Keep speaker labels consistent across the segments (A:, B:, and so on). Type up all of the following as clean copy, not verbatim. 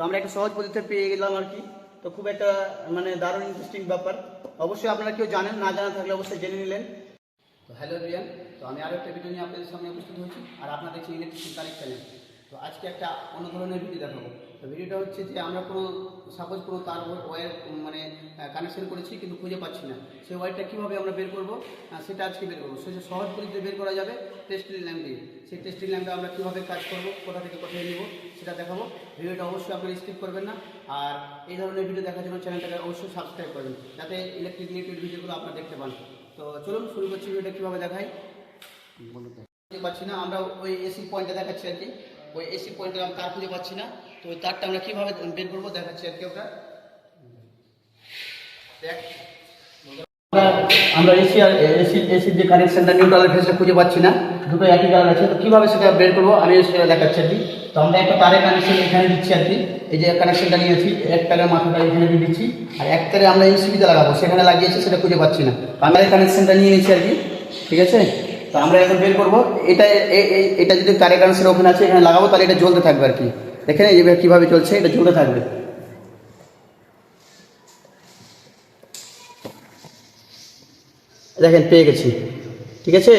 A: আমরা একটা সহজ পদ্ধতি পেয়ে গেলাম আর কি। তো খুব একটা মানে দারুণ ইন্টারেস্টিং ব্যাপার। অবশ্যই আপনারা কেউ জানেন, না জানা থাকলে অবশ্যই জেনে নিলেন। তো হ্যালো রিয়ান, তো আমি আরও একটা ভিডিও নিয়ে আপনাদের সামনে উপস্থিত হয়েছি। আর আপনারা দেখছি ইলেকট্রিক কানেক্ট চ্যানেল। তো আজকে একটা অন্য ধরনের ভিডিও দেখাবো। তো ভিডিওটা হচ্ছে যে আমরা কোনো সাপোজ কোনো তার ওয়্যার মানে কানেকশন করেছি কিন্তু খুঁজে পাচ্ছি না, সেই ওয়্যারটা কীভাবে আমরা বের করবো সেটা আজকে বের করবো। সেই সহজ পদ্ধতিতে বের করা যাবে টেস্টিং ল্যাম্প দিয়ে। সেই টেস্টিং ল্যাম্পটা আমরা কীভাবে কাজ করবো, কোথা থেকে কোথায় নেব সেটা দেখাবো। ভিডিওটা অবশ্যই আপনারা স্কিপ করবেন না। আর এই ধরনের ভিডিও দেখার জন্য চ্যানেলটাকে অবশ্যই সাবস্ক্রাইব করবেন, যাতে ইলেকট্রিক রিলেটেড ভিডিওগুলো আপনারা দেখতে পান। তো চলুন শুরু করছি। ভিডিওটা কীভাবে দেখাই বুঝতে পারছি না। আমরা ওই এসি পয়েন্টটা দেখাচ্ছি আর কি। ওই এসি পয়েন্টে আমরা তার খুঁজে পাচ্ছি না, তো ওই তারটা আমরা কীভাবে বের করবো দেখাচ্ছি আর কি। ওটা আমরা এসির যে কানেকশনটা নিউট্রালের ফেসে খুঁজে পাচ্ছি না, দুটো একই কালার আছে। তো কীভাবে সেটা বের করবো আমি সেটা দেখাচ্ছি আর কি। তো আমরা একটা তারের কানেকশন এখানে দিচ্ছি আর কি। এই যে কানেকশনটা নিয়েছি, এক তারের মাথাটা এখানে দিয়ে দিচ্ছি, আর এক তারে আমরা এমসিবিতে লাগাবো, সেখানে লাগিয়েছি, সেটা খুঁজে পাচ্ছি না। আমরা এই কানেকশনটা নিয়ে নিচ্ছি আর কি, ঠিক আছে। তো আমরা এখন বের করবো এটা যদি তারের কানেকশন ওখানে আছে, এখানে লাগাবো, তাহলে এটা জ্বলতে থাকবে আর কি। দেখেন এই যে কীভাবে চলছে, এটা জ্বলতে থাকবে। দেখেন পেয়ে গেছি, ঠিক আছে।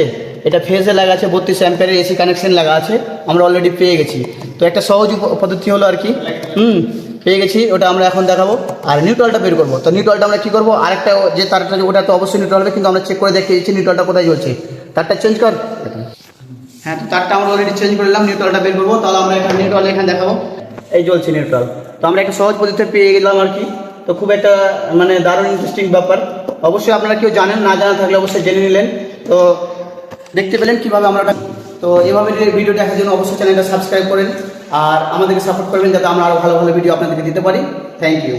A: এটা ফেজে লাগা আছে, 32 অ্যাম্পিয়ারের এসি কানেকশন লাগা আছে, আমরা অলরেডি পেয়ে গেছি। তো একটা সহজ পদ্ধতি হলো আর কি। পেয়ে গেছি, ওটা আমরা এখন দেখাবো। আর নিউট্রালটা বের করবো। তো নিউট্রালটা আমরা কী করবো, আরেকটা যে তারটা ওটা তো অবশ্যই নিউট্রাল হবে, কিন্তু আমরা চেক করে দেখে দিচ্ছি নিউট্রালটা কোথায় জ্বলছে। তারটা চেঞ্জ কর। হ্যাঁ, তো তারটা আমরা অলরেডি চেঞ্জ করে নিলাম, নিউট্রালটা বের করবো। তাহলে আমরা এখানে নিউট্রাল এখানে দেখাবো, এই জ্বলছে নিউট্রাল। তো আমরা একটা সহজ পদ্ধতি পেয়ে গেলাম আর কি। তো খুব একটা মানে দারুণ ইন্টারেস্টিং ব্যাপার। অবশ্যই আপনারা কেউ জানেন, না জানা থাকলে অবশ্যই জেনে নিলেন। তো দেখতে পেলেন কীভাবে আমরা। তো এভাবে ভিডিও দেখার জন্য অবশ্যই চ্যানেলটা সাবস্ক্রাইব করেন আর আমাদেরকে সাপোর্ট করবেন, যাতে আমরা আরও ভালো ভালো ভিডিও আপনাদেরকে দিতে পারি। Thank you.